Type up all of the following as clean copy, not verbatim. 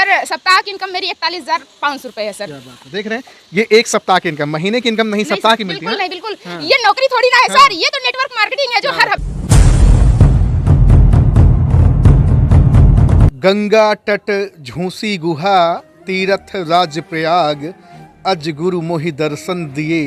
Sir सप्ताह की income मेरी 41,500 रुपए है सर। देख रहे हैं, ये एक सप्ताह की इनकम, महीने की इनकम नहीं, सप्ताह की मिलती है। बिल्कुल नहीं, बिल्कुल ये नौकरी थोड़ी ना है सर, ये तो नेटवर्क मार्केटिंग है जो हर गंगा तट झूसी गुहा तीरथ राज प्रयाग, अज गुरु मोहि दर्शन दिए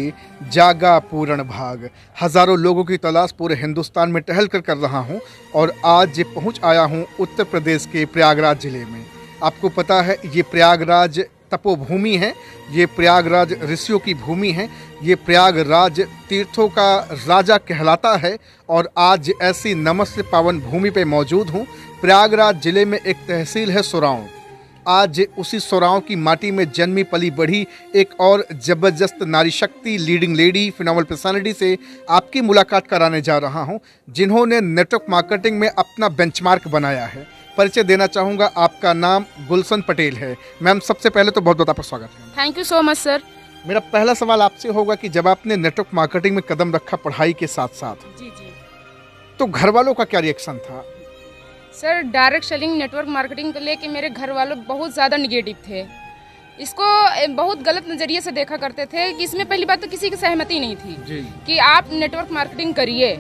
जागा पूर्ण भाग। हजारों लोगों की तलाश पूरे हिंदुस्तान में टहल कर रहा हूं और आज पहुंच आया हूं उत्तर प्रदेश के प्रयागराज जिले में। आपको पता है ये प्रयागराज तपोभूमि है, ये प्रयागराज ऋषियों की भूमि है, ये प्रयागराज तीर्थों का राजा कहलाता है और आज ऐसी नमस्य पावन भूमि पे मौजूद हूँ। प्रयागराज जिले में एक तहसील है सोराव। आज उसी सोराव की माटी में जन्मी पली बढ़ी एक और जबरदस्त नारी शक्ति लीडिंग लेडी फिनोमिनल पर्सनालिटी से आपकी मुलाकात कराने जा रहा हूं, जिन्होंने नेटवर्क मार्केटिंग में अपना बेंचमार्क बनाया है। परिचय देना चाहूँगा, आपका नाम गुलशन पटेल है। मैम, सबसे पहले तो बहुत बहुत आपका स्वागत है। Thank you so much sir. मेरा पहला सवाल आपसे होगा कि जब आपने नेटवर्क मार्केटिंग में कदम रखा पढ़ाई के साथ साथ, जी, तो घर वालों का क्या रिएक्शन था? Sir direct selling network marketing को लेके मेरे घर वालों बहुत ज़्यादा निगेटिव थे। इसको बहुत गलत नज़रिए से देखा करते थे कि इसमें पहली बात तो किसी की सहमति नहीं थी जी। कि आप नेटवर्क मार्केटिंग करिए।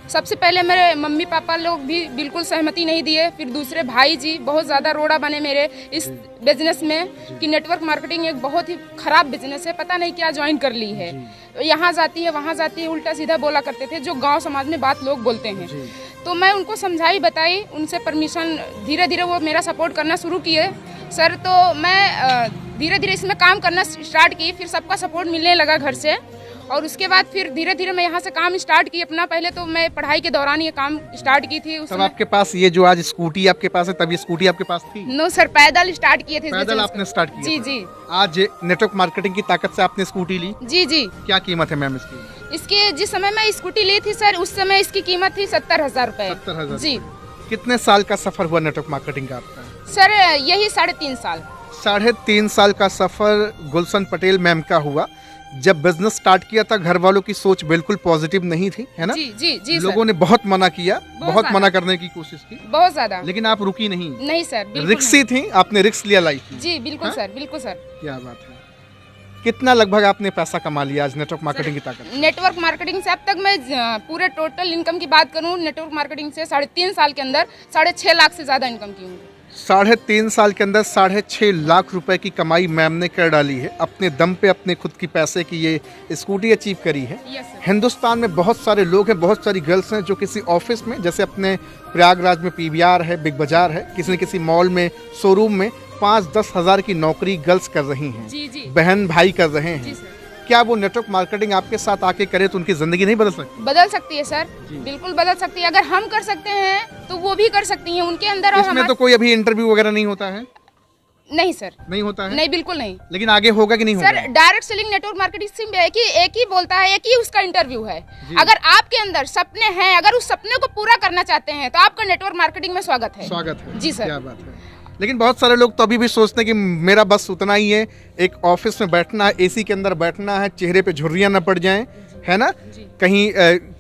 सबसे पहले मेरे मम्मी पापा लोग भी बिल्कुल सहमति नहीं दिए। फिर दूसरे भाई जी बहुत ज़्यादा रोड़ा बने मेरे इस बिजनेस में कि नेटवर्क मार्केटिंग एक बहुत ही ख़राब बिजनेस है, पता नहीं क्या ज्वाइन कर ली है, यहाँ जाती है वहाँ जाती है, उल्टा सीधा बोला करते थे जो गांव समाज में बात लोग बोलते हैं। तो मैं उनको समझाई बताई, उनसे परमिशन धीरे धीरे वो मेरा सपोर्ट करना शुरू किए सर। तो मैं धीरे धीरे इसमें काम करना स्टार्ट की, फिर सबका सपोर्ट मिलने लगा घर से और उसके बाद फिर धीरे धीरे मैं यहाँ से काम स्टार्ट की अपना। पहले तो मैं पढ़ाई के दौरान ये काम स्टार्ट की थी। तब आपके पास ये जो आज स्कूटी आपके पास है, तब ये स्कूटी आपके पास थी? नो सर, पैदल स्टार्ट किए थे। पैदल आपने स्टार्ट किया? जी जी। आज नेटवर्क मार्केटिंग की ताकत से आपने स्कूटी ली? जी जी। क्या कीमत है मैम इसकी? इसकी जिस समय मैं स्कूटी ली थी सर, उस समय इसकी कीमत थी 70,000 रुपए। 70,000 जी। कितने साल का सफर हुआ नेटवर्क मार्केटिंग का आपका? सर यही 3.5 साल। 3.5 साल का सफर गुलशन पटेल मैम का हुआ। जब बिजनेस स्टार्ट किया था घर वालों की सोच बिल्कुल पॉजिटिव नहीं थी, है ना? जी जी जी। लोगों ने बहुत मना किया, बहुत मना करने की कोशिश की, बहुत ज्यादा, लेकिन आप रुकी नहीं। नहीं सर, रिक्सी थी, आपने रिक्स लिया लाइफ में। जी बिल्कुल सर, बिल्कुल सर। क्या बात है। कितना लगभग आपने पैसा कमा लिया आज नेटवर्क मार्केटिंग की ताकत? नेटवर्क मार्केटिंग से अब तक मैं पूरे टोटल इनकम की बात करूं, नेटवर्क मार्केटिंग से 3.5 साल के अंदर 6.5 लाख से ज्यादा इनकम की हूँ। 3.5 साल के अंदर 6.5 लाख रुपए की कमाई मैम ने कर डाली है। अपने दम पे अपने खुद की पैसे की ये स्कूटी अचीव करी है। हिंदुस्तान में बहुत सारे लोग हैं, बहुत सारी गर्ल्स हैं जो किसी ऑफिस में, जैसे अपने प्रयागराज में पीवीआर है, बिग बाजार है, किसी न किसी मॉल में, शोरूम में 5-10 हज़ार की नौकरी गर्ल्स कर रही हैं। जी जी। बहन भाई कर रहे हैं। क्या वो नेटवर्क मार्केटिंग आपके साथ आके करे तो उनकी जिंदगी नहीं बदल सकती? बदल सकती है सर, बिल्कुल बदल सकती है। अगर हम कर सकते हैं तो वो भी कर सकती हैं। उनके अंदर और इसमें तो कोई अभी इंटरव्यू वगैरह नहीं होता है? नहीं सर, नहीं होता है? नहीं, बिल्कुल नहीं। लेकिन आगे होगा कि नहीं होगा? Sir direct selling network marketing में एक ही बोलता है, एक ही उसका इंटरव्यू है। अगर आपके अंदर सपने हैं, अगर उस सपने को पूरा करना चाहते हैं तो आपका नेटवर्क मार्केटिंग में स्वागत है। स्वागत है। जी सर। क्या बात है। लेकिन बहुत सारे लोग तो अभी भी सोचते हैं कि मेरा बस उतना ही है, एक ऑफिस में बैठना है, एसी के अंदर बैठना है, चेहरे पे झुर्रियां न पड़ जाएं, है ना, कहीं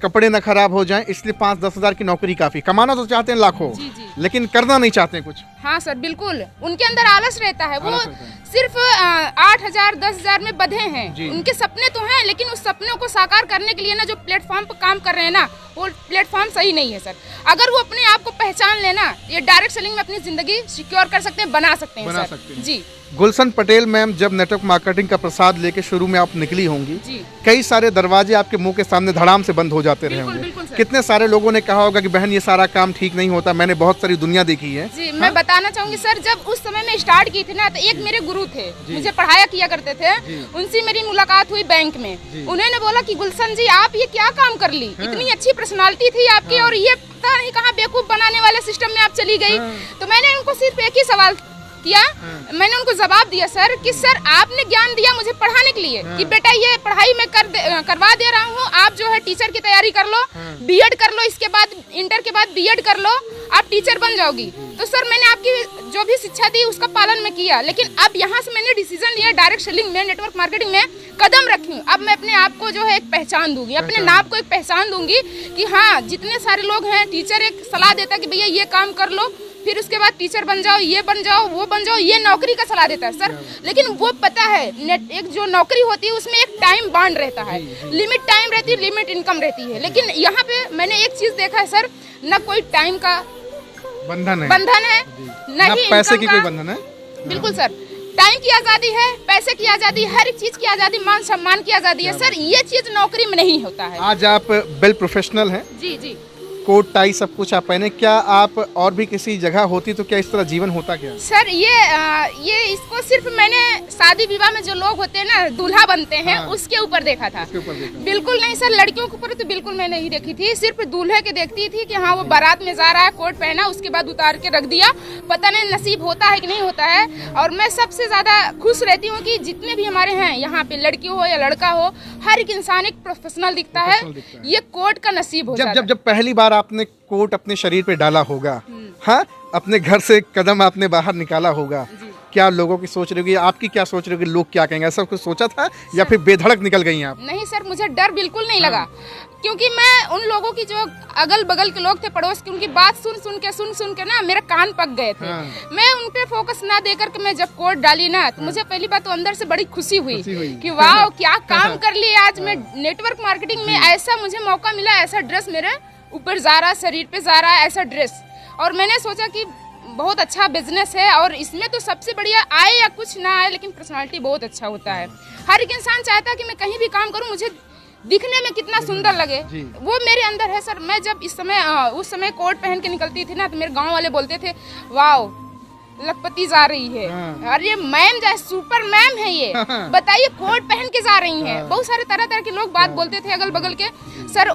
कपड़े न खराब हो जाएं, इसलिए 5-10 हज़ार की नौकरी काफी। कमाना तो चाहते हैं लाखों, लेकिन करना नहीं चाहते कुछ। हाँ सर, बिल्कुल उनके अंदर आलस रहता है। वो सिर्फ 8,000 10,000 में बंधे हैं। उनके सपने तो हैं, लेकिन उस सपनों को साकार करने के लिए ना जो प्लेटफॉर्म पर काम कर रहे हैं ना, वो प्लेटफॉर्म सही नहीं है सर। अगर वो अपने आप को पहचान लेना, ये डायरेक्ट सेलिंग में अपनी जिंदगी सिक्योर कर सकते हैं, बना सकते हैं सर। जी। गुलशन पटेल मैम, जब नेटवर्क मार्केटिंग का प्रसाद लेके शुरू में आप निकली होंगी, कई सारे दरवाजे आपके मुंह के सामने धड़ाम से बंद हो जाते रहे होंगे। कितने सारे लोगों ने कहा होगा कि बहन ये सारा काम ठीक नहीं होता, मैंने बहुत सारी दुनिया देखी है। जी, मैं बताना चाहूंगी सर, जब उस समय में स्टार्ट की थी ना, तो एक मेरे गुरु थे, मुझे पढ़ाया किया करते थे, उनसे मेरी मुलाकात हुई बैंक में। उन्होंने बोला कि गुलशन जी आप ये क्या काम कर ली, इतनी अच्छी पर्सनालिटी थी आपकी और ये पता नहीं कहाँ बेवकूफ बनाने वाले सिस्टम में आप चली गई। तो मैंने उनको सिर्फ एक ही सवाल किया, मैंने उनको जवाब दिया सर कि सर आपने ज्ञान दिया मुझे पढ़ाने के लिए कि बेटा ये पढ़ाई मैं करवा दे रहा हूँ, आप जो है टीचर की तैयारी कर लो, बीएड कर लो, इसके बाद इंटर के बाद बीएड कर लो, आप टीचर बन जाओगी। तो सर मैंने आपकी जो भी शिक्षा दी उसका पालन मैं किया, लेकिन अब यहाँ से मैंने डिसीजन लिया डायरेक्ट सेलिंग में, नेटवर्क मार्केटिंग में कदम रखी। अब मैं अपने आप को जो है एक पहचान दूंगी, अपने नाम को एक पहचान दूंगी कि हाँ जितने सारे लोग हैं, टीचर एक सलाह देता कि भैया ये काम कर लो फिर उसके बाद टीचर बन जाओ, ये बन जाओ, वो बन जाओ, ये नौकरी का सलाह देता है सर। लेकिन वो पता है एक जो नौकरी होती है उसमें एक टाइम बाउंड रहता है, लिमिट टाइम रहती है, लिमिट इनकम रहती है। लेकिन यहाँ पे मैंने एक चीज देखा है सर, न कोई टाइम का बंधन है, नहीं पैसे की कोई बंधन है। बिल्कुल सर, टाइम की आजादी है, पैसे की आजादी, हर एक चीज की आजादी, मान सम्मान की आजादी है सर। ये चीज नौकरी में नहीं होता है। आज आप वेल प्रोफेशनल हैं, जी जी, कोट टाई सब कुछ आप पहने, क्या आप और भी किसी जगह होती तो क्या इस तरह जीवन होता क्या? सर ये इसको सिर्फ मैंने शादी विवाह में जो लोग होते हैं ना, दूल्हा बनते हैं, हाँ। उसके ऊपर देखा था। बिल्कुल नहीं सर, लड़कियों के ऊपर तो बिल्कुल मैं नहीं देखी थी, सिर्फ दूल्हे के देखती थी कि हाँ वो बारात में जा रहा है, कोट पहना, उसके बाद उतार के रख दिया। पता नहीं नसीब होता है कि नहीं होता है। और मैं सबसे ज्यादा खुश रहती हूँ कि जितने भी हमारे हैं यहाँ पे, लड़की हो या लड़का हो, हर एक इंसान एक प्रोफेशनल दिखता है। ये कोट का नसीब हो जाता है। जब पहली बार आपने कोट अपने शरीर पे डाला होगा, हाँ, अपने घर से कदम आपने बाहर निकाला होगा, क्या लोगों की सोच रही होगी, आपकी क्या सोच रही होगी, लोग क्या कहेंगे, ऐसा कुछ सोचा था या फिर बेधड़क निकल गई आप? नहीं सर, मुझे डर बिल्कुल नहीं लगा, क्योंकि मैं उन लोगों की जो अगल बगल के लोग थे, पड़ोस के, उनकी बात सुन के ना मेरे कान पक गए थे। मैं उन पे फोकस ना देकर के मैं जब कोट डाली ना, तो मुझे पहली बात तो अंदर से बड़ी खुशी हुई कि वाह क्या काम कर लिया आज मैं। नेटवर्क मार्केटिंग में ऐसा मुझे मौका मिला, ऐसा ड्रेस मेरे ऊपर जा रहा, शरीर पे जा रहा है ऐसा ड्रेस, और मैंने सोचा कि बहुत अच्छा बिजनेस है। और इसमें तो सबसे बढ़िया आए या कुछ ना आए, लेकिन पर्सनालिटी बहुत अच्छा होता है। हर एक इंसान चाहता है कि मैं कहीं भी काम करूं, मुझे दिखने में कितना सुंदर लगे, वो मेरे अंदर है सर। मैं जब उस समय कोट पहन के निकलती थी ना, तो मेरे गांव वाले बोलते थे वाओ लखपति जा रही है, अरे मैम जाए सुपर मैम है ये, बताइए कोट पहन के जा रही हैं। बहुत सारे तरह तरह के लोग बात बोलते थे अगल बगल के सर।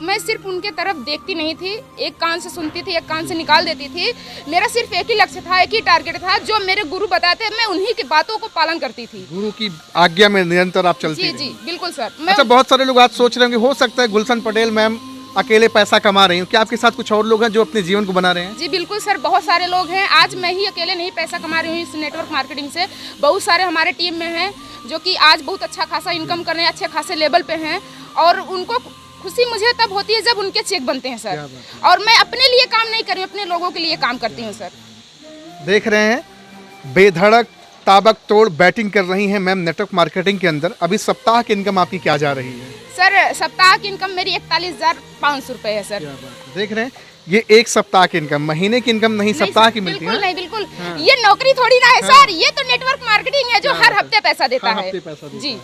मैं सिर्फ उनके तरफ देखती नहीं थी, एक कान से सुनती थी, एक कान से निकाल देती थी। मेरा सिर्फ एक ही लक्ष्य था, एक ही टारगेट था, जो मेरे गुरु बताते मैं उन्हीं की बातों को पालन करती थी। गुरु की आज्ञा में निरंतर आप चलती जी जी बिल्कुल सर। अच्छा, बहुत सारे लोग आज सोच रहे होंगे, हो सकता है गुलशन पटेल मैम अकेले पैसा कमा रही हूँ, क्या आपके साथ कुछ और लोग हैं जो अपने जीवन को बना रहे हैं? जी बिल्कुल सर, बहुत सारे लोग हैं। आज मैं ही अकेले नहीं पैसा कमा रही हूँ इस नेटवर्क मार्केटिंग से, बहुत सारे हमारे टीम में हैं जो कि आज बहुत अच्छा खासा इनकम कर रहे हैं, अच्छे खासे लेवल पे हैं। और उनको खुशी मुझे तब होती है जब उनके चेक बनते हैं सर। और मैं अपने लिए काम नहीं कर रही हूँ, अपने लोगों के लिए काम करती हूँ सर। देख रहे हैं, बेधड़क ताबक तोड़ बैटिंग कर रही हैं मैम नेटवर्क मार्केटिंग के अंदर। अभी सप्ताह की इनकम आपकी क्या जा रही है? सर सप्ताह की इनकम मेरी 41,500 रुपए है सर। देख रहे हैं, ये एक सप्ताह की इनकम, महीने की इनकम नहीं, सप्ताह की मिलती है। बिल्कुल नहीं, बिल्कुल ये नौकरी थोड़ी ना है सर, ये तो नेटवर्क मार्केटिंग है जो हर हफ्ते पैसा देता है। जी,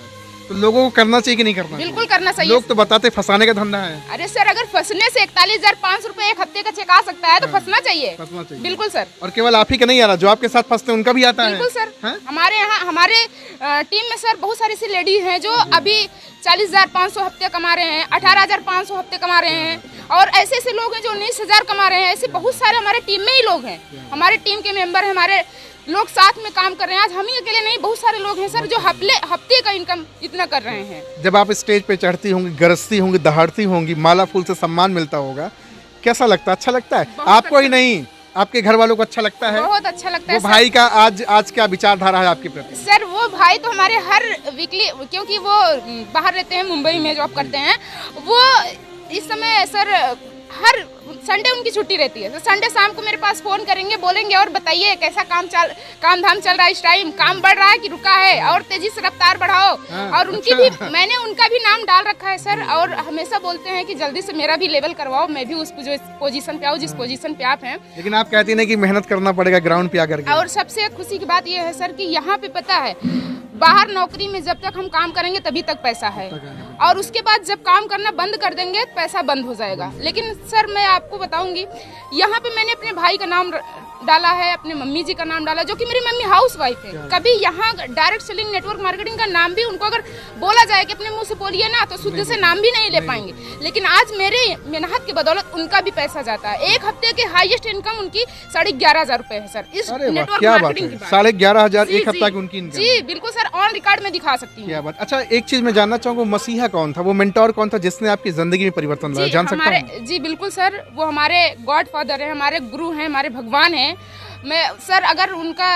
तो लोगों को करना चाहिए कि नहीं करना? बिल्कुल करना चाहिए। लोग तो बताते फंसाने का धंधा है। अरे सर, अगर फंसने से 41,500 रुपए एक हफ्ते का चेक आ सकता है तो फंसना चाहिए। बिल्कुल सर। और केवल आप ही का नहीं आ रहा, जो आपके साथ फंसते हैं उनका भी आता है। बिल्कुल सर, हमारे यहाँ हमारे टीम में सर बहुत सारी ऐसी लेडी हैं जो अभी 40,500 हफ्ते कमा रहे हैं, 18,500 हफ्ते कमा रहे हैं, और ऐसे ऐसे लोग हैं जो 19,000 कमा रहे हैं। ऐसे बहुत सारे हमारे टीम में ही लोग हैं, हमारे टीम के मेंबर हैं, हमारे लोग साथ में काम कर रहे हैं। आज हम ही अकेले नहीं, बहुत सारे लोग हैं सर जो हफ्ते का इनकम इतना कर रहे हैं। जब आप स्टेज पे चढ़ती होंगी, गरजती होंगी, दहाड़ती होंगी, माला फूल से सम्मान मिलता होगा, कैसा लगता है? अच्छा लगता है? आपको ही नहीं, आपके घर वालों को अच्छा लगता है? बहुत अच्छा लगता है। वो भाई का आज क्या विचारधारा है आपके प्रति? सर वो भाई तो हमारे हर वीकली, क्योंकि वो बाहर रहते हैं, मुंबई में जॉब करते हैं, वो इस समय सर हर संडे उनकी छुट्टी रहती है, तो संडे शाम को मेरे पास फोन करेंगे, बोलेंगे और बताइए कैसा काम धाम चल रहा है, इस टाइम काम बढ़ रहा है कि रुका है, और तेजी से रफ्तार बढ़ाओ। और उनकी भी मैंने उनका भी नाम डाल रखा है सर, और हमेशा बोलते हैं कि जल्दी से मेरा भी लेवल करवाओ, मैं भी उस पोजीशन पे आऊँ जिस पोजीशन पे आप हैं। लेकिन आप कहती नहीं कि मेहनत करना पड़ेगा ग्राउंड पे आकर के? और सबसे खुशी की बात यह है सर कि यहाँ पे पता है, बाहर नौकरी में जब तक हम काम करेंगे तभी तक पैसा है, और उसके बाद जब काम करना बंद कर देंगे पैसा बंद हो जाएगा। लेकिन सर मैं आपको बताऊंगी, यहाँ पे मैंने अपने भाई का नाम डाला है, अपने मम्मी जी का नाम डाला, जो कि मेरी मम्मी हाउस वाइफ है। कभी यहाँ डायरेक्ट सेलिंग नेटवर्क मार्केटिंग का नाम भी उनको अगर बोला जाए कि अपने मुंह से बोलिए ना, तो शुद्ध से नाम भी नहीं ले पाएंगे। लेकिन आज मेरे मेहनत की बदौलत उनका भी पैसा जाता है। एक हफ्ते के हाईएस्ट इनकम उनकी 11,500 रुपए है सर, इस नेटवर्क मार्केटिंग की बात। 11,500 एक हफ्ता की उनकी इनकम? जी बिल्कुल सर, ऑन रिकॉर्ड में दिखा सकती हूँ। क्या बात। अच्छा, एक चीज मैं जानना चाहूँगा, मसीहा कौन था, वो मेंटोर कौन था जिसने आपकी जिंदगी में परिवर्तन लाया, जान सकता हूँ? जी बिल्कुल सर, वो हमारे गॉड फादर है, हमारे गुरु हैं, हमारे भगवान हैं। मैं सर अगर उनका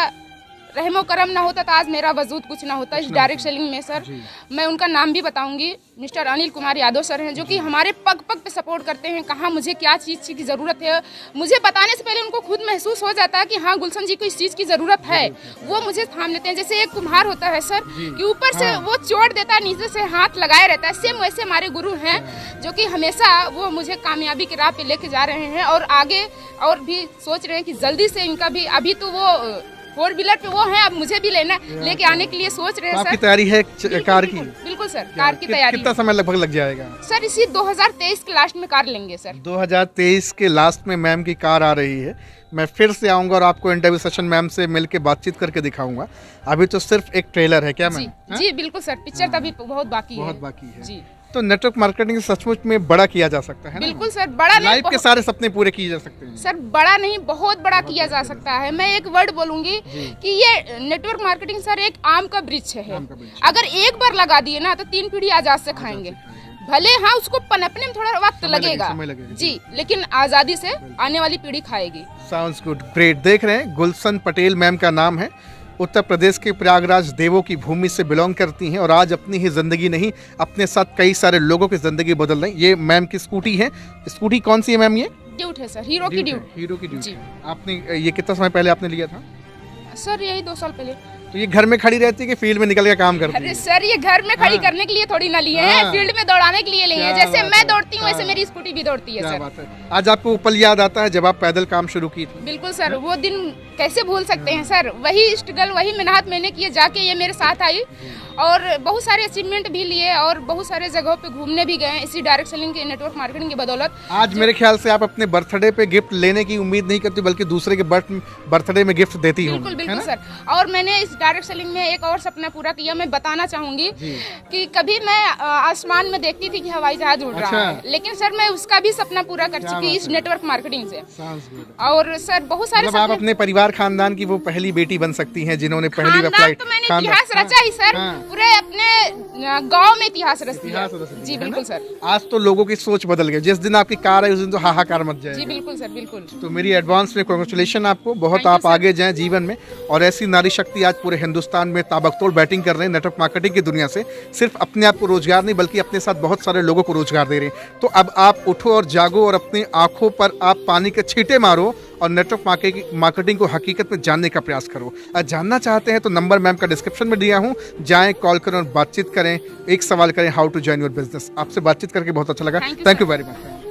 रहमो करम ना होता तो आज मेरा वजूद कुछ ना होता इस डायरेक्ट सेलिंग में सर। मैं उनका नाम भी बताऊंगी, मिस्टर अनिल कुमार यादव सर हैं, जो कि हमारे पग पग पे सपोर्ट करते हैं। कहाँ मुझे क्या चीज़ की ज़रूरत है, मुझे बताने से पहले उनको खुद महसूस हो जाता है कि हाँ गुलशन जी को इस चीज़ की ज़रूरत है, वो मुझे थाम लेते हैं। जैसे एक कुम्हार होता है सर कि ऊपर से वो चोट देता है, नीचे से हाथ लगाए रहता है, सेम वैसे हमारे गुरु हैं जो कि हमेशा वो मुझे कामयाबी की राह पे लेके जा रहे हैं और आगे और भी सोच रहे हैं कि जल्दी से इनका भी, अभी तो वो 4 व्हीलर पे वो है, अब मुझे भी लेना लेके आने के लिए सोच रहे हैं सर। आपकी तैयारी है कार की? बिल्कुल सर, कार की तैयारी। कितना समय लगभग लग जाएगा सर? इसी 2023 के लास्ट में कार लेंगे सर। 2023 के लास्ट में मैम की कार आ रही है। मैं फिर से आऊंगा और आपको इंटरव्यू सेशन मैम से मिलके बातचीत करके दिखाऊंगा। अभी तो सिर्फ एक ट्रेलर है क्या मैम? जी बिल्कुल सर, पिक्चर तो अभी बहुत बाकी है। बहुत बाकी है जी। तो नेटवर्क मार्केटिंग सचमुच में बड़ा किया जा सकता है ना? बिल्कुल सर, बड़ा नहीं, लाइफ के सारे सपने पूरे किए जा सकते हैं सर। बड़ा नहीं, बहुत बड़ा किया जा सकता है। मैं एक वर्ड बोलूंगी कि ये नेटवर्क मार्केटिंग सर एक आम का वृक्ष है। अगर एक बार लगा दिए ना तो 3 पीढ़ी आजाद से खाएंगे। भले हाँ उसको पनपने में थोड़ा वक्त लगेगा जी, लेकिन आजादी से आने वाली पीढ़ी खाएगी। Sounds good, great. देख रहे हैं गुलशन पटेल मैम का नाम है, उत्तर प्रदेश के प्रयागराज देवों की भूमि से बिलोंग करती हैं और आज अपनी ही ज़िंदगी नहीं अपने साथ कई सारे लोगों की ज़िंदगी बदल रही हैं। ये मैम की स्कूटी है। स्कूटी कौन सी है मैम? ये ड्यूट है सर, हीरो की ड्यूट। हीरो की ड्यूट। आपने ये कितना समय पहले आपने लिया था सर? यही 2 साल पहले। तो ये घर में खड़ी रहती है कि फील्ड में निकल के काम करती है? अरे सर ये घर में खड़ी करने के लिए थोड़ी ना लिए हैं, फील्ड में दौड़ाने के लिए लिए हैं। जैसे मैं दौड़ती हूँ वैसे मेरी स्कूटी भी दौड़ती है सर। आज आपको वो पल याद आता है जब आप पैदल काम शुरू की थी? बिल्कुल सर, वो दिन कैसे भूल सकते हैं सर। वही स्ट्रगल, वही मेहनत मैंने किए, जाके ये मेरे साथ आई और बहुत सारे अचीवमेंट भी लिए और बहुत सारे जगहों पे घूमने भी गए इसी डायरेक्ट सेलिंग के नेटवर्क मार्केटिंग की बदौलत। आज मेरे ख्याल से आप अपने बर्थडे पे गिफ्ट लेने की उम्मीद नहीं करती बल्कि दूसरे के बर्थडे में गिफ्ट देती हूँ। बिल्कुल बिल्कुल सर। और मैंने इस डायरेक्ट सेलिंग में एक और सपना पूरा किया। मैं बताना चाहूंगी कि कभी मैं आसमान में देखती थी कि हवाई जहाज उड़ रहा है, लेकिन सर मैं उसका भी सपना पूरा कर चुकी इस नेटवर्क मार्केटिंग से। और सर बहुत सारे आप अपने परिवार खानदान की वो पहली बेटी बन सकती हैं जिन्होंने पहली फ्लाइट। तो मैंने इतिहास रचा ही सर, पूरे अपने गांव में इतिहास रच दिया। जी बिल्कुल सर। आज तो लोगों की सोच बदल गई। जिस दिन आपकी कार है उस दिन तो हाहाकार मच जाए। जी बिल्कुल सर, बिल्कुल। तो मेरी एडवांस में कांग्रेचुलेशन आपको, बहुत आप आगे जाएं जीवन में। और ऐसी नारी शक्ति आज पूरे हिंदुस्तान में ताबड़तोड़ बैटिंग कर रहे हैं नेटवर्क मार्केटिंग की दुनिया से। सिर्फ अपने आप को रोजगार नहीं बल्कि अपने साथ बहुत सारे लोगों को रोजगार दे रहे हैं। तो अब आप उठो और जागो और अपनी आंखों पर आप पानी के छींटे मारो और नेटवर्क मार्केटिंग को हकीकत में जानने का प्रयास करो। जानना चाहते हैं तो नंबर मैम का डिस्क्रिप्शन में दिया हूँ, जाएं, कॉल करें और बातचीत करें। एक सवाल करें, how to join your business. आपसे बातचीत करके बहुत अच्छा लगा। Thank you very much.